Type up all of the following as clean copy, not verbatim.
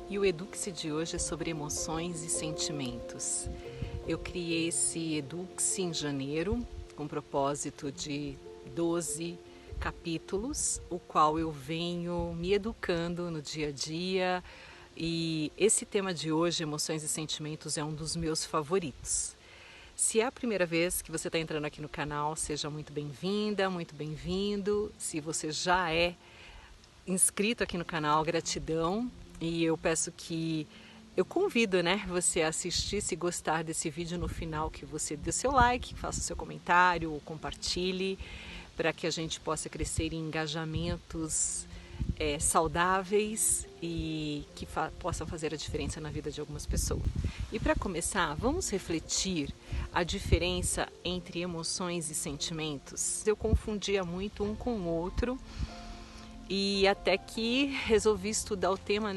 E o Eduque-se de hoje é sobre emoções e sentimentos. Eu criei esse Eduque-se em janeiro, com o propósito de 12 capítulos, o qual eu venho me educando no dia a dia. E esse tema de hoje, emoções e sentimentos, é um dos meus favoritos. Se é a primeira vez que você está entrando aqui no canal, seja muito bem-vinda, muito bem-vindo. Se você já é inscrito aqui no canal, gratidão. E eu peço que eu convido, você a assistir, se gostar desse vídeo, no final que você dê seu like, faça seu comentário ou compartilhe, para que a gente possa crescer em engajamentos saudáveis e que possam fazer a diferença na vida de algumas pessoas. E para começar, vamos refletir a diferença entre emoções e sentimentos. Eu confundia muito um com o outro. E até que resolvi estudar o tema,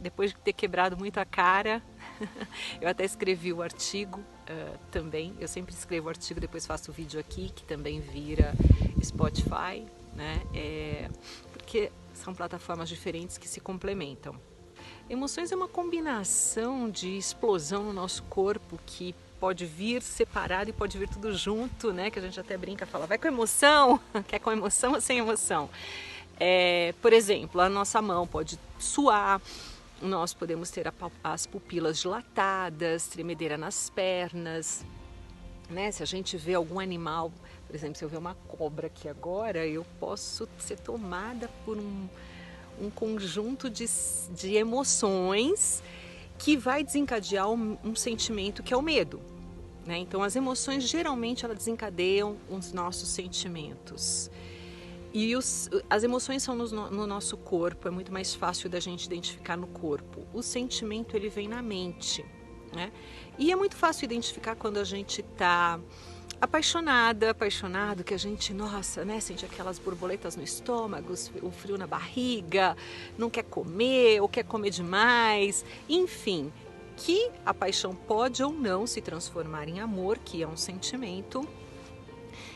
depois de ter quebrado muito a cara. Eu até escrevi o artigo também. Eu sempre escrevo o artigo, depois faço o vídeo aqui, que também vira Spotify, porque são plataformas diferentes que se complementam. Emoções é uma combinação de explosão no nosso corpo que pode vir separado e pode vir tudo junto, que a gente até brinca, fala, vai com emoção, quer com emoção ou sem emoção? Por exemplo, a nossa mão pode suar, nós podemos ter as pupilas dilatadas, tremedeira nas pernas, Se a gente vê algum animal, por exemplo, se eu ver uma cobra aqui agora, eu posso ser tomada por um conjunto de emoções que vai desencadear um sentimento que é o medo. Então, as emoções geralmente elas desencadeiam os nossos sentimentos. E as emoções são no nosso corpo, é muito mais fácil da gente identificar no corpo. O sentimento ele vem na mente, E é muito fácil identificar quando a gente está apaixonado, que a gente, sente aquelas borboletas no estômago, o frio na barriga, não quer comer ou quer comer demais, enfim, que a paixão pode ou não se transformar em amor, que é um sentimento.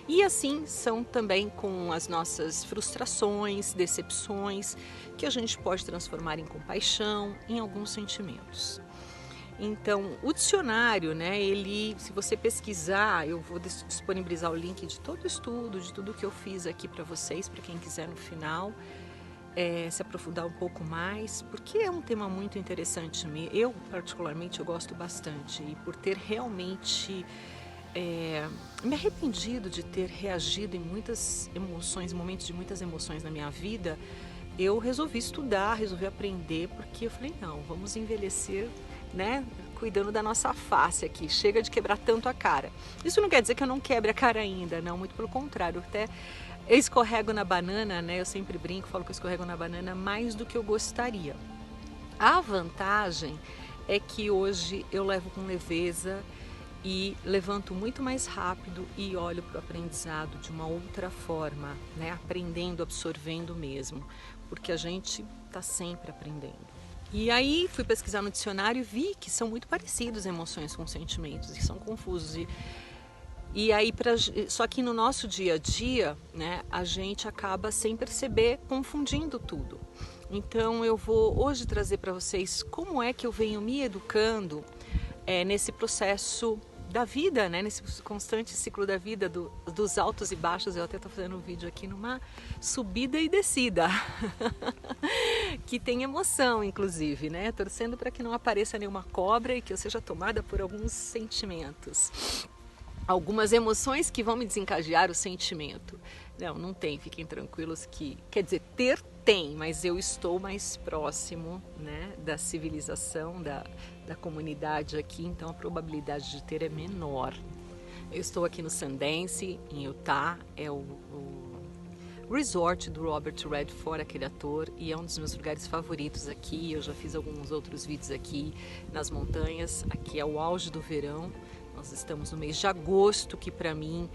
E assim são também com as nossas frustrações, decepções, que a gente pode transformar em compaixão, em alguns sentimentos. Então, o dicionário, se você pesquisar, eu vou disponibilizar o link de todo o estudo, de tudo que eu fiz aqui para vocês, para quem quiser no final se aprofundar um pouco mais, porque é um tema muito interessante. Eu, particularmente, eu gosto bastante, e por ter realmente me arrependido de ter reagido em muitas emoções, momentos de muitas emoções na minha vida, eu resolvi estudar, resolvi aprender, porque eu falei, não, vamos envelhecer, cuidando da nossa face aqui, chega de quebrar tanto a cara. Isso não quer dizer que eu não quebre a cara ainda, não, muito pelo contrário, até eu escorrego na banana, eu sempre brinco, falo que eu escorrego na banana mais do que eu gostaria. A vantagem é que hoje eu levo com leveza e levanto muito mais rápido e olho para o aprendizado de uma outra forma, aprendendo, absorvendo mesmo, porque a gente está sempre aprendendo. E aí fui pesquisar no dicionário e vi que são muito parecidos emoções com sentimentos, e são confusos. E aí, só que no nosso dia a dia, a gente acaba sem perceber confundindo tudo. Então eu vou hoje trazer para vocês como é que eu venho me educando nesse processo da vida, nesse constante ciclo da vida, dos altos e baixos. Eu até estou fazendo um vídeo aqui numa subida e descida, que tem emoção, inclusive, torcendo para que não apareça nenhuma cobra e que eu seja tomada por alguns sentimentos. Algumas emoções que vão me desencadear o sentimento. Não tem, fiquem tranquilos que, quer dizer, tem, mas eu estou mais próximo, da civilização, da comunidade aqui, então a probabilidade de ter é menor. Eu estou aqui no Sundance, em Utah, é o resort do Robert Redford, aquele ator, e é um dos meus lugares favoritos aqui. Eu já fiz alguns outros vídeos aqui nas montanhas. Aqui é o auge do verão. Nós estamos no mês de agosto, que para mim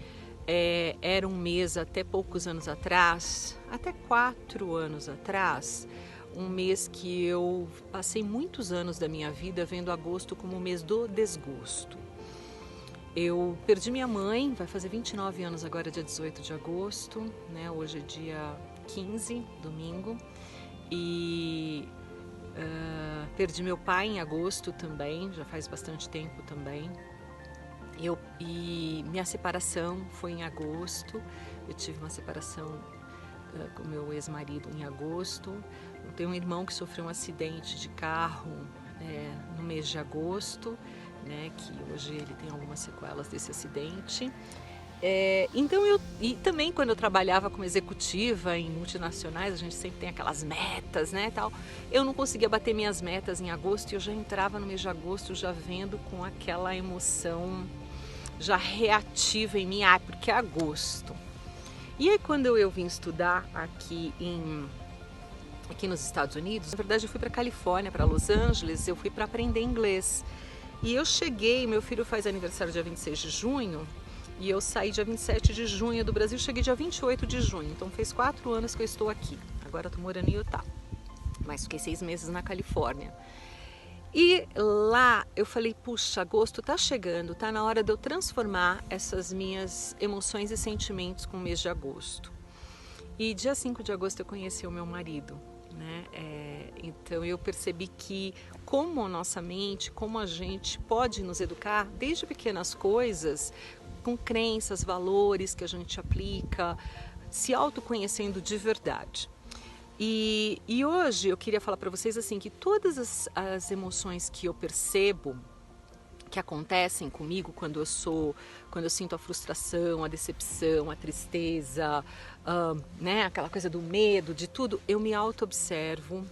era um mês até poucos anos atrás, até 4 anos atrás, um mês que eu passei muitos anos da minha vida vendo agosto como o mês do desgosto. Eu perdi minha mãe, vai fazer 29 anos agora, dia 18 de agosto, Hoje é dia 15, domingo, e Perdi meu pai em agosto também, já faz bastante tempo também. E minha separação foi em agosto. Eu tive uma separação com meu ex-marido em agosto. Eu tenho um irmão que sofreu um acidente de carro no mês de agosto, né, que hoje ele tem algumas sequelas desse acidente. Então e também quando eu trabalhava como executiva em multinacionais, a gente sempre tem aquelas metas, né, tal. Eu não conseguia bater minhas metas em agosto e eu já entrava no mês de agosto já vendo com aquela emoção já reativa em mim, porque é agosto. E aí quando eu vim estudar aqui nos Estados Unidos, na verdade eu fui para Califórnia, para Los Angeles, eu fui para aprender inglês. E eu cheguei, meu filho faz aniversário dia 26 de junho, e eu saí dia 27 de junho do Brasil, cheguei dia 28 de junho, então fez 4 anos que eu estou aqui. Agora eu estou morando em Utah, mas fiquei 6 meses na Califórnia. E lá eu falei, puxa, agosto tá chegando, tá na hora de eu transformar essas minhas emoções e sentimentos com o mês de agosto. E dia 5 de agosto eu conheci o meu marido, né? Então eu percebi que como a nossa mente, como a gente pode nos educar desde pequenas coisas, com crenças, valores que a gente aplica, se autoconhecendo de verdade. E hoje eu queria falar para vocês assim que todas as emoções que eu percebo que acontecem comigo quando eu sinto a frustração, a decepção, a tristeza, né, aquela coisa do medo, de tudo, eu me auto-observo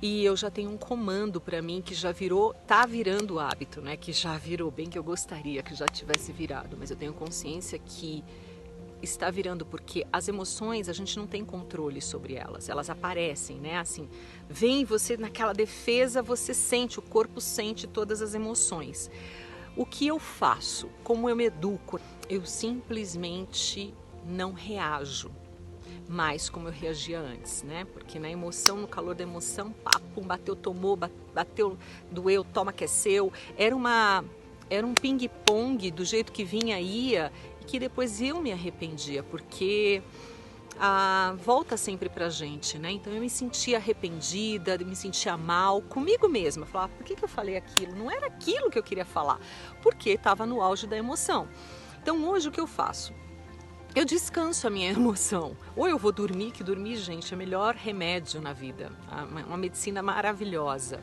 e eu já tenho um comando para mim que já tá virando hábito, né, que já virou, bem que eu gostaria que já tivesse virado, mas eu tenho consciência que está virando porque as emoções a gente não tem controle sobre elas aparecem, né? Assim, vem você naquela defesa, você sente, o corpo sente todas as emoções. O que eu faço? Como eu me educo? Eu simplesmente não reajo mais como eu reagia antes, né? Porque na emoção, no calor da emoção, pum, bateu, tomou, bateu, doeu, toma que é seu. Era um ping-pong do jeito que vinha, ia, que depois eu me arrependia, porque volta sempre pra gente, né? Então eu me sentia arrependida, me sentia mal comigo mesma. Eu falava, por que eu falei aquilo? Não era aquilo que eu queria falar, porque estava no auge da emoção. Então hoje o que eu faço? Eu descanso a minha emoção. Ou eu vou dormir, que dormir, gente, é o melhor remédio na vida. Uma medicina maravilhosa.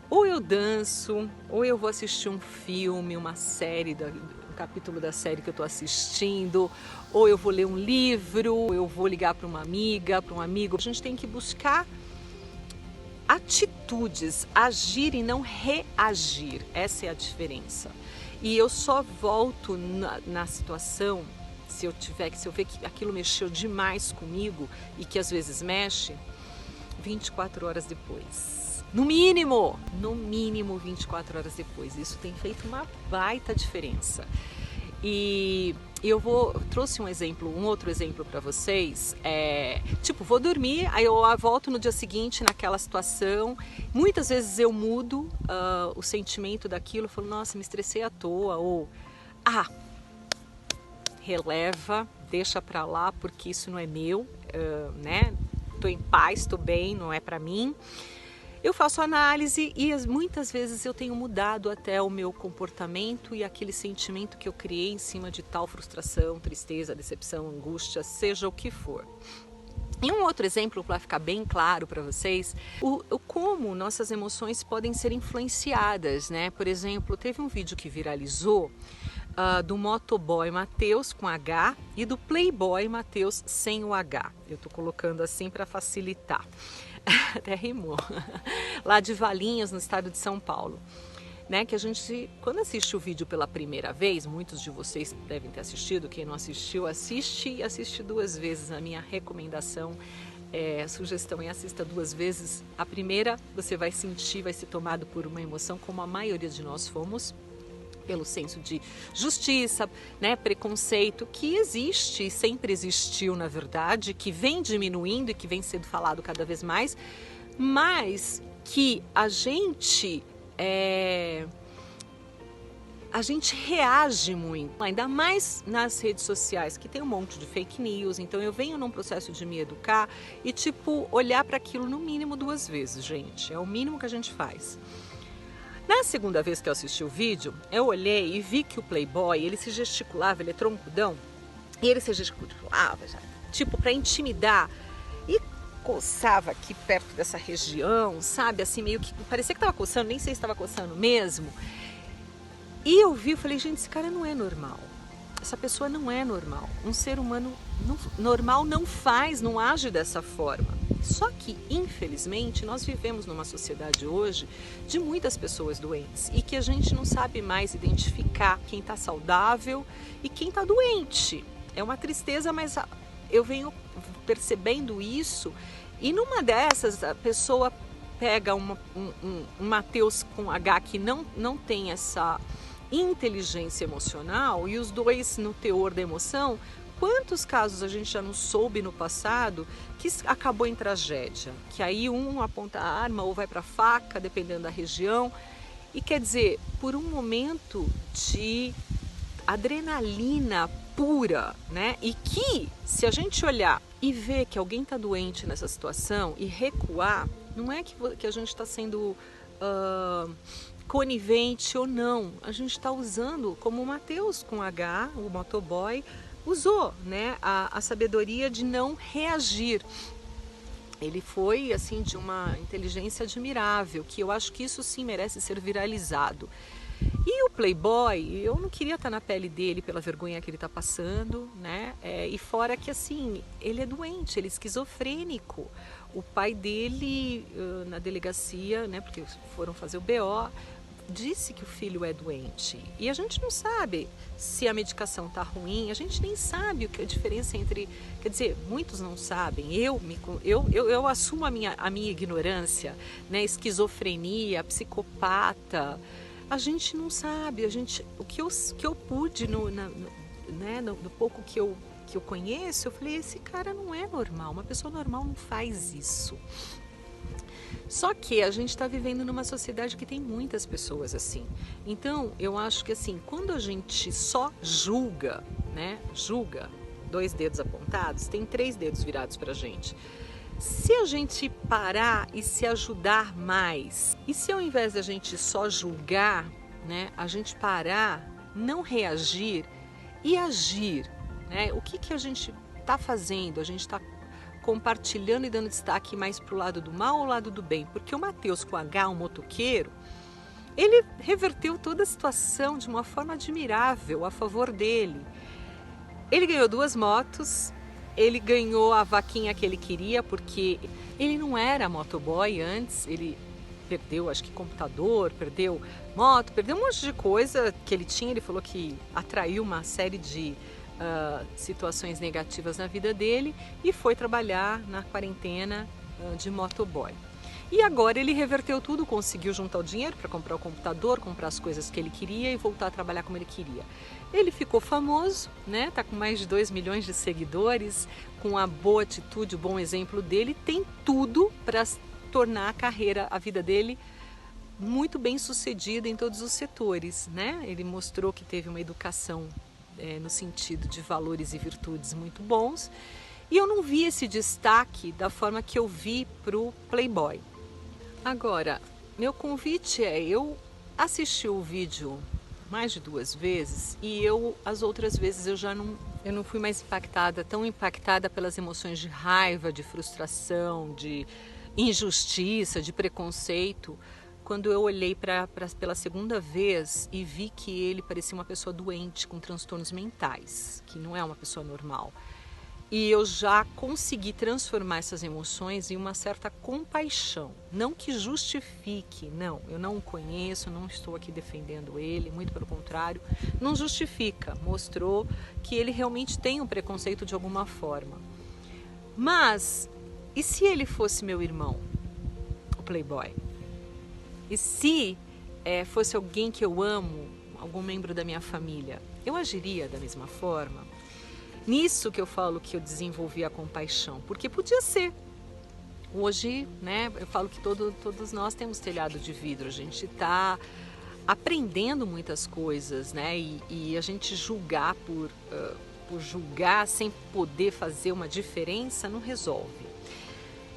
Ou eu danço, ou eu vou assistir um filme, uma série, um capítulo da série que eu estou assistindo, ou eu vou ler um livro, ou eu vou ligar para uma amiga, para um amigo. A gente tem que buscar atitudes, agir e não reagir. Essa é a diferença. E eu só volto na situação, se eu ver que aquilo mexeu demais comigo e que às vezes mexe, 24 horas depois. No mínimo 24 horas depois. Isso tem feito uma baita diferença. E eu trouxe um outro exemplo para vocês. Vou dormir, aí eu volto no dia seguinte naquela situação. Muitas vezes eu mudo o sentimento daquilo, falo, nossa, me estressei à toa, ou releva, deixa pra lá, porque isso não é meu, né? Tô em paz, tô bem, não é pra mim. Eu faço análise e muitas vezes eu tenho mudado até o meu comportamento e aquele sentimento que eu criei em cima de tal frustração, tristeza, decepção, angústia, seja o que for. E um outro exemplo para ficar bem claro para vocês, como nossas emoções podem ser influenciadas, né? Por exemplo, teve um vídeo que viralizou do motoboy Matheus com H e do playboy Matheus sem o H. Eu tô colocando assim para facilitar. Até rimou. Lá de Valinhos, no estado de São Paulo. Né, que a gente, quando assiste o vídeo pela primeira vez, muitos de vocês devem ter assistido, quem não assistiu, assiste 2 vezes. A minha recomendação, sugestão é assista 2 vezes. A primeira, você vai sentir, vai ser tomado por uma emoção, como a maioria de nós fomos, pelo senso de justiça, né, preconceito, que existe, sempre existiu na verdade, que vem diminuindo e que vem sendo falado cada vez mais, mas que a gente a gente reage muito, ainda mais nas redes sociais, que tem um monte de fake news. Então eu venho num processo de me educar e tipo olhar para aquilo no mínimo 2 vezes, gente. É o mínimo que a gente faz. Na segunda vez que eu assisti o vídeo, eu olhei e vi que o Playboy, ele se gesticulava, ele é troncudão, e ele se gesticulava, tipo, para intimidar, e coçava aqui perto dessa região, sabe, assim, meio que, parecia que estava coçando, nem sei se estava coçando mesmo. E eu vi, eu falei, gente, esse cara não é normal, essa pessoa não é normal, um ser humano normal não faz, não age dessa forma. Só que, infelizmente, nós vivemos numa sociedade hoje de muitas pessoas doentes e que a gente não sabe mais identificar quem está saudável e quem está doente. É uma tristeza, mas eu venho percebendo isso e numa dessas a pessoa pega um Mateus com H que não tem essa inteligência emocional e os dois no teor da emoção. Quantos casos a gente já não soube no passado que acabou em tragédia? Que aí um aponta a arma ou vai para a faca, dependendo da região. E quer dizer, por um momento de adrenalina pura, né? E que, se a gente olhar e ver que alguém está doente nessa situação e recuar, não é que a gente está sendo conivente ou não. A gente está usando, como o Mateus com H, o motoboy, usou, né, a sabedoria de não reagir. Ele foi assim de uma inteligência admirável, que eu acho que isso sim merece ser viralizado. E o Playboy, eu não queria estar na pele dele pela vergonha que ele está passando, né? E fora que assim, ele é doente, ele é esquizofrênico. O pai dele, na delegacia, né, porque foram fazer o BO, disse que o filho é doente e a gente não sabe se a medicação tá ruim, a gente nem sabe o que a diferença entre, quer dizer, muitos não sabem, eu assumo a minha ignorância, né, esquizofrenia, psicopata, a gente não sabe, o que eu pude no pouco que eu conheço, eu falei, esse cara não é normal, uma pessoa normal não faz isso. Só que a gente está vivendo numa sociedade que tem muitas pessoas assim. Então, eu acho que assim, quando a gente só julga, né? Julga, 2 dedos apontados, tem 3 dedos virados pra gente. Se a gente parar e se ajudar mais, e se ao invés da gente só julgar, né, a gente parar, não reagir e agir, né? O que a gente está fazendo? A gente está compartilhando e dando destaque mais para o lado do mal ou lado do bem? Porque o Mateus com H, um motoqueiro, ele reverteu toda a situação de uma forma admirável a favor dele. Ele ganhou 2 motos, ele ganhou a vaquinha que ele queria, porque ele não era motoboy antes, ele perdeu, acho que computador, perdeu moto, perdeu um monte de coisa que ele tinha. Ele falou que atraiu uma série de situações negativas na vida dele e foi trabalhar na quarentena de motoboy. E agora ele reverteu tudo, conseguiu juntar o dinheiro para comprar o computador, comprar as coisas que ele queria e voltar a trabalhar como ele queria. Ele ficou famoso, né? Tá com mais de 2 milhões de seguidores, com a boa atitude, o bom exemplo dele, tem tudo para tornar a vida dele muito bem sucedida em todos os setores, né? Ele mostrou que teve uma educação no sentido de valores e virtudes muito bons, e eu não vi esse destaque da forma que eu vi para o Playboy. Agora, meu convite eu assisti o vídeo mais de 2 vezes e as outras vezes eu não fui mais tão impactada pelas emoções de raiva, de frustração, de injustiça, de preconceito, quando eu olhei pela segunda vez e vi que ele parecia uma pessoa doente, com transtornos mentais, que não é uma pessoa normal. E eu já consegui transformar essas emoções em uma certa compaixão. Não que justifique, não. Eu não o conheço, não estou aqui defendendo ele, muito pelo contrário. Não justifica, mostrou que ele realmente tem um preconceito de alguma forma. Mas, e se ele fosse meu irmão, o Playboy? E se fosse alguém que eu amo, algum membro da minha família, eu agiria da mesma forma? Nisso que eu falo que eu desenvolvi a compaixão, porque podia ser. Hoje, né, eu falo que todos nós temos telhado de vidro, a gente está aprendendo muitas coisas, né? E a gente julgar por julgar sem poder fazer uma diferença não resolve.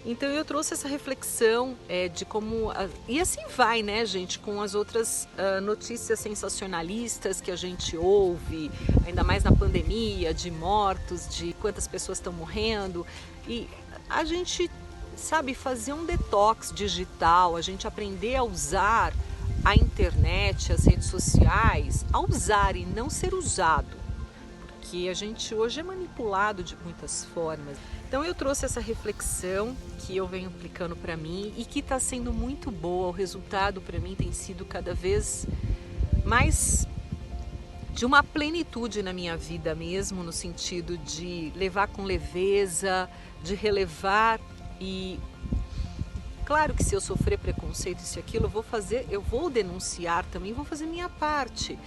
Então eu trouxe essa reflexão de como... E assim vai, né, gente, com as outras notícias sensacionalistas que a gente ouve, ainda mais na pandemia, de mortos, de quantas pessoas estão morrendo. E a gente, sabe, fazer um detox digital, a gente aprender a usar a internet, as redes sociais, a usar e não ser usado. Porque a gente hoje é manipulado de muitas formas. Então eu trouxe essa reflexão que eu venho aplicando para mim e que está sendo muito boa. O resultado para mim tem sido cada vez mais de uma plenitude na minha vida mesmo, no sentido de levar com leveza, de relevar. E claro que se eu sofrer preconceito, isso e aquilo, eu vou denunciar também, vou fazer minha parte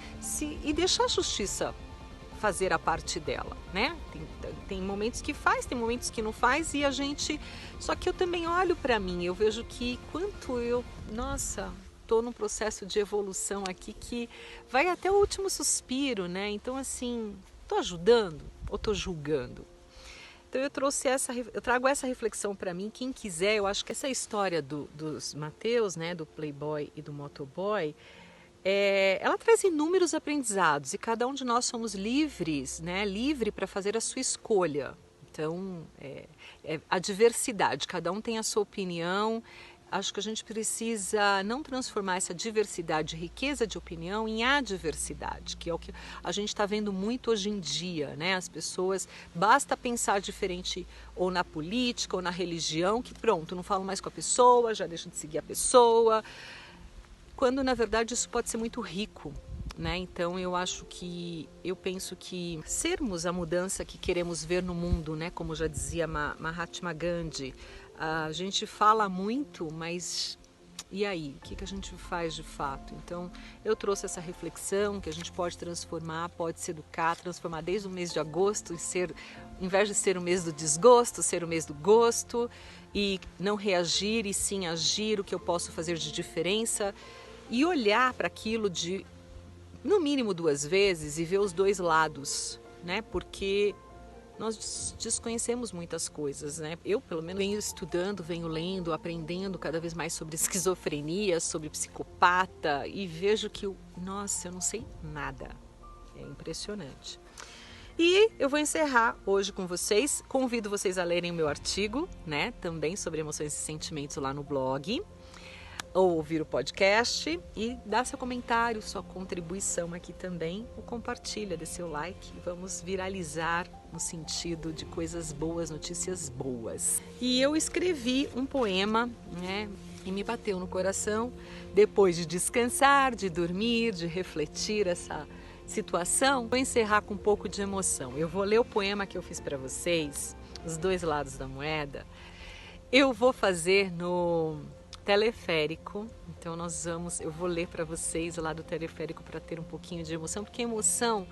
e deixar a justiça fazer a parte dela, né? Tem momentos que faz, tem momentos que não faz, e a gente... Só que eu também olho para mim, eu vejo que tô num processo de evolução aqui que vai até o último suspiro, né? Então, assim, tô ajudando ou tô julgando? Então eu trago essa reflexão para mim. Quem quiser, eu acho que essa história dos Mateus, né, do Playboy e do Motoboy, ela traz inúmeros aprendizados e cada um de nós somos livres, né? Livre para fazer a sua escolha. Então, a diversidade, cada um tem a sua opinião. Acho que a gente precisa não transformar essa diversidade, riqueza de opinião, em adversidade, que é o que a gente está vendo muito hoje em dia, né? As pessoas, basta pensar diferente ou na política ou na religião, que pronto, não falo mais com a pessoa, já deixo de seguir a pessoa. Quando na verdade isso pode ser muito rico, né? Então eu penso que sermos a mudança que queremos ver no mundo, né? Como já dizia Mahatma Gandhi, a gente fala muito, mas e aí? O que a gente faz de fato? Então eu trouxe essa reflexão que a gente pode transformar, pode se educar, transformar desde o mês de agosto, em vez de ser o mês do desgosto, ser o mês do gosto, e não reagir e sim agir, o que eu posso fazer de diferença. E olhar para aquilo no mínimo 2 vezes e ver os 2 lados, né? Porque nós desconhecemos muitas coisas, né? Eu, pelo menos, venho estudando, venho lendo, aprendendo cada vez mais sobre esquizofrenia, sobre psicopata e vejo que, eu não sei nada. É impressionante. E eu vou encerrar hoje com vocês. Convido vocês a lerem o meu artigo, né? Também sobre emoções e sentimentos lá no blog. Ou ouvir o podcast e dar seu comentário, sua contribuição aqui também, ou compartilha, dê seu like e vamos viralizar no sentido de coisas boas, notícias boas. E eu escrevi um poema, né, e me bateu no coração depois de descansar, de dormir, de refletir essa situação. Vou encerrar com um pouco de emoção. Eu vou ler o poema que eu fiz para vocês, Os Dois Lados da Moeda. Eu vou fazer no teleférico, então eu vou ler para vocês lá do teleférico para ter um pouquinho de emoção, porque a emoção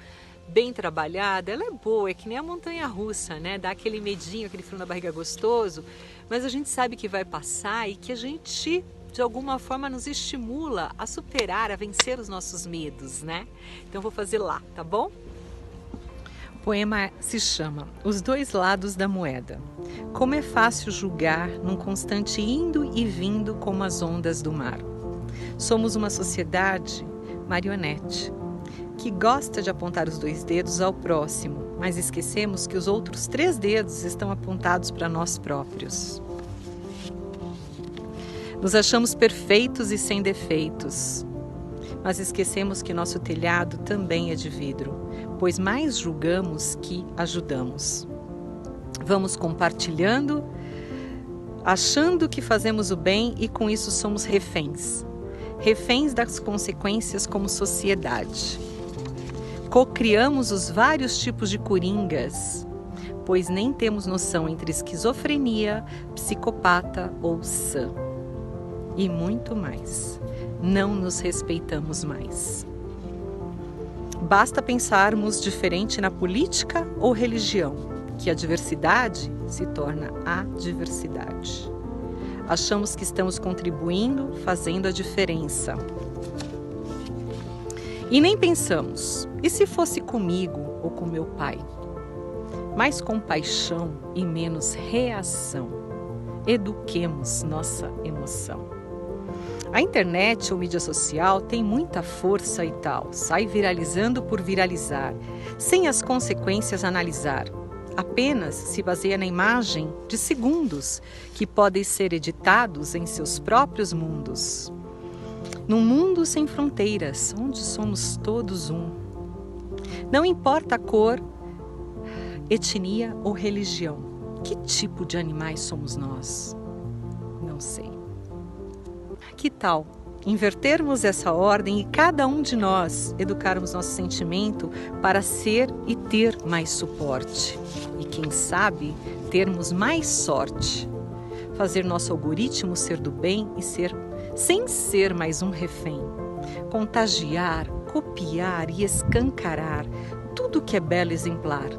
bem trabalhada, ela é boa, é que nem a montanha-russa, né? Dá aquele medinho, aquele frio na barriga gostoso, mas a gente sabe que vai passar e que a gente, de alguma forma, nos estimula a superar, a vencer os nossos medos, né? Então eu vou fazer lá, tá bom? O poema se chama Os Dois Lados da Moeda. Como é fácil julgar num constante indo e vindo como as ondas do mar. Somos uma sociedade marionete que gosta de apontar os 2 dedos ao próximo, mas esquecemos que os outros 3 dedos estão apontados para nós próprios. Nos achamos perfeitos e sem defeitos, mas esquecemos que nosso telhado também é de vidro, pois mais julgamos que ajudamos. Vamos compartilhando, achando que fazemos o bem e com isso somos reféns. Reféns das consequências como sociedade. Cocriamos os vários tipos de coringas, pois nem temos noção entre esquizofrenia, psicopata ou sã. E muito mais. Não nos respeitamos mais. Basta pensarmos diferente na política ou religião, que a diversidade se torna adversidade. Achamos que estamos contribuindo, fazendo a diferença. E nem pensamos, e se fosse comigo ou com meu pai? Mais compaixão e menos reação. Eduquemos nossa emoção. A internet ou mídia social tem muita força e tal, sai viralizando por viralizar, sem as consequências analisar. Apenas se baseia na imagem de segundos que podem ser editados em seus próprios mundos. Num mundo sem fronteiras, onde somos todos um. Não importa a cor, etnia ou religião. Que tipo de animais somos nós? Não sei. Que tal invertermos essa ordem e cada um de nós educarmos nosso sentimento para ser e ter mais suporte? E quem sabe, termos mais sorte. Fazer nosso algoritmo ser do bem e ser sem ser mais um refém. Contagiar, copiar e escancarar tudo que é belo e exemplar.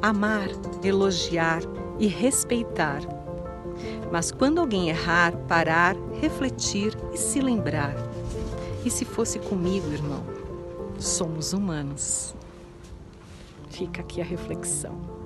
Amar, elogiar e respeitar. Mas quando alguém errar, parar, refletir e se lembrar. E se fosse comigo, irmão? Somos humanos. Fica aqui a reflexão.